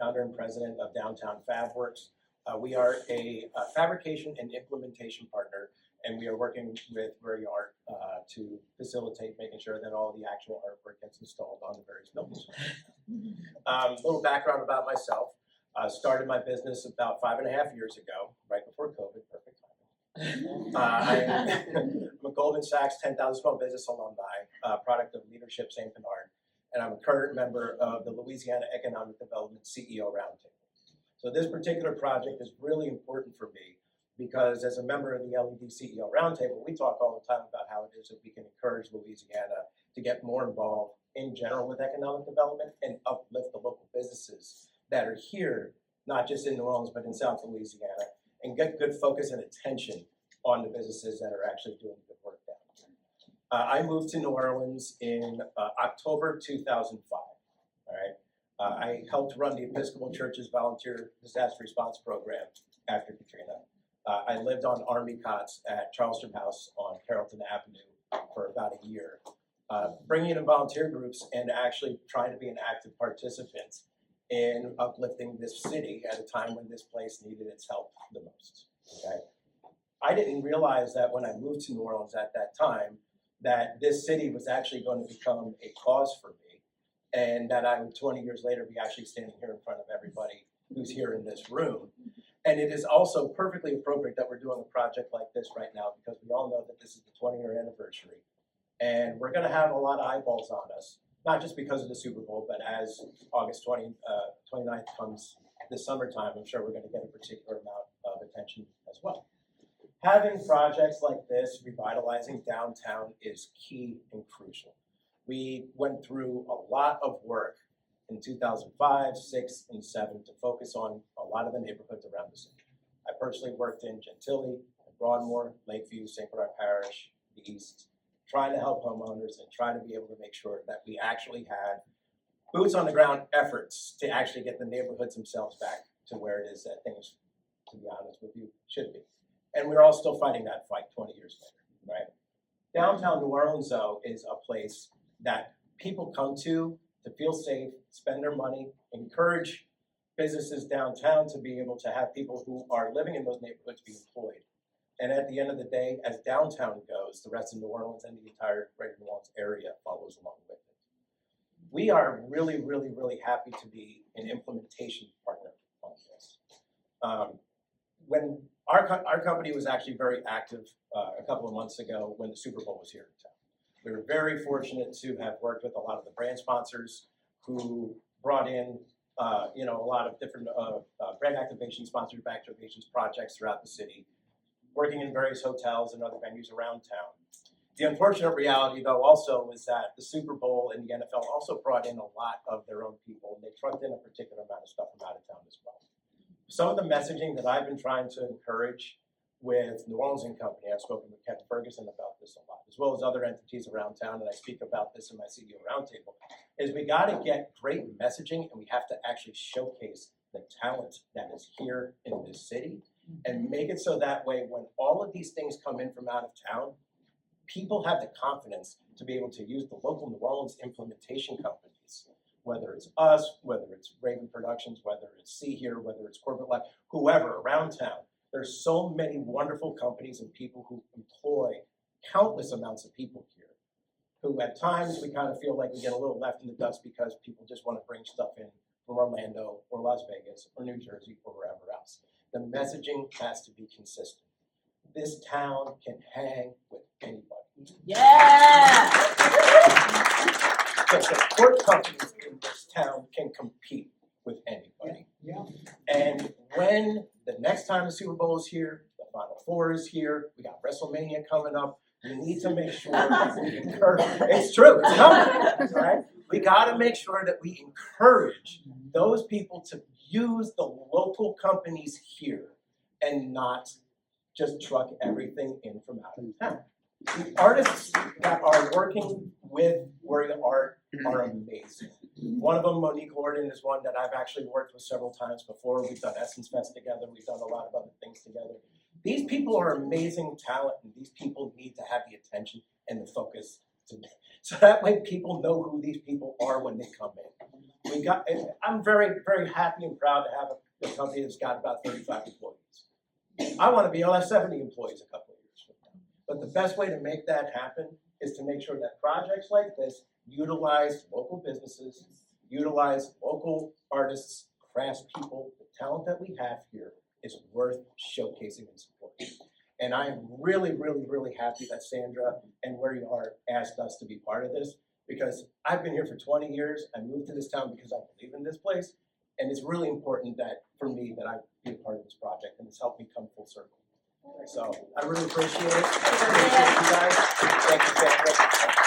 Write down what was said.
founder and president of Downtown FabWorks. We are a fabrication and implementation partner, and we are working with Very Art to facilitate making sure that all the actual artwork gets installed on the various buildings. A little background about myself. Started my business about 5.5 years ago, right before COVID, perfect timing. I'm a Goldman Sachs 10,000 small business alumni, product of Leadership St. Bernard, and I'm a current member of the Louisiana Economic Development CEO Roundtable. So this particular project is really important for me because as a member of the LED CEO Roundtable, we talk all the time about how it is that we can encourage Louisiana to get more involved in general with economic development and uplift the local businesses that are here, not just in New Orleans, but in South Louisiana, and get good focus and attention on the businesses that are actually doing good work down here. I moved to New Orleans in October 2005, all right? I helped run the Episcopal Church's volunteer disaster response program after Katrina. I lived on Army cots at Charleston House on Carrollton Avenue for about a year, bringing in volunteer groups and actually trying to be an active participant in uplifting this city at a time when this place needed its help the most, okay? I didn't realize that when I moved to New Orleans at that time, that this city was actually going to become a cause for me, and that I would 20 years later be actually standing here in front of everybody who's here in this room. And it is also perfectly appropriate that we're doing a project like this right now because we all know that this is the 20-year anniversary. And we're gonna have a lot of eyeballs on us, not just because of the Super Bowl, but as August 29th comes this summertime, I'm sure we're gonna get a particular amount of attention as well. Having projects like this, revitalizing downtown, is key and crucial. We went through a lot of work in 2005, 6, and 7 to focus on a lot of the neighborhoods around the city. I personally worked in Gentilly, Broadmoor, Lakeview, St. Bernard Parish, the East, trying to help homeowners and try to be able to make sure that we actually had boots on the ground efforts to actually get the neighborhoods themselves back to where it is that things, to be honest with you, should be. And we're all still fighting that fight 20 years later, right? Downtown New Orleans, though, is a place that people come to feel safe, spend their money, encourage businesses downtown to be able to have people who are living in those neighborhoods be employed. And at the end of the day, as downtown goes, the rest of New Orleans and the entire greater New Orleans area follows along with it. We are really, really, really happy to be an implementation partner on this. When our company was actually very active a couple of months ago when the Super Bowl was here in town. We were very fortunate to have worked with a lot of the brand sponsors who brought in a lot of different brand activation, sponsored activations projects throughout the city, working in various hotels and other venues around town. The unfortunate reality, though, also is that the Super Bowl and the NFL also brought in a lot of their own people, and they trucked in a particular amount of stuff from out of town as well. Some of the messaging that I've been trying to encourage with New Orleans & Company, I've spoken with Kevin Ferguson about this a lot, as well as other entities around town, and I speak about this in my CEO Roundtable, is we gotta get great messaging and we have to actually showcase the talent that is here in this city and make it so that way when all of these things come in from out of town, people have the confidence to be able to use the local New Orleans implementation companies, whether it's us, whether it's Raven Productions, whether it's See Here, whether it's Corporate Life, whoever around town. There's so many wonderful companies and people who employ countless amounts of people here, who at times we kind of feel like we get a little left in the dust because people just want to bring stuff in from Orlando or Las Vegas or New Jersey or wherever else. The messaging has to be consistent. This town can hang with anybody. Yeah! The support companies in this town can compete with anybody. Yeah. And when the next time the Super Bowl is here, the Final Four is here, we got WrestleMania coming up, we need to make sure that we encourage, it's true, it's coming, right? We gotta make sure that we encourage those people to use the local companies here and not just truck everything in from out of town. The artists that are working with Warrior Art are amazing. One of them, Monique Gordon, is one that I've actually worked with several times before. We've done Essence Fest together. We've done a lot of other things together. These people are amazing talent, and these people need to have the attention and the focus So that way people know who these people are when they come in. I'm very, very happy and proud to have a company that's got about 35 employees. I want to be able to have 70 employees a couple of years from now. But the best way to make that happen is to make sure that projects like this utilize local businesses, utilize local artists, craftspeople. The talent that we have here is worth showcasing and supporting. And I am really, really, really happy that Sandra and Where You Are asked us to be part of this, because I've been here for 20 years. I moved to this town because I believe in this place. And it's really important that, for me, that I be a part of this project, and it's helped me come full circle. So I really appreciate it. I appreciate you guys. Thank you, Sandra.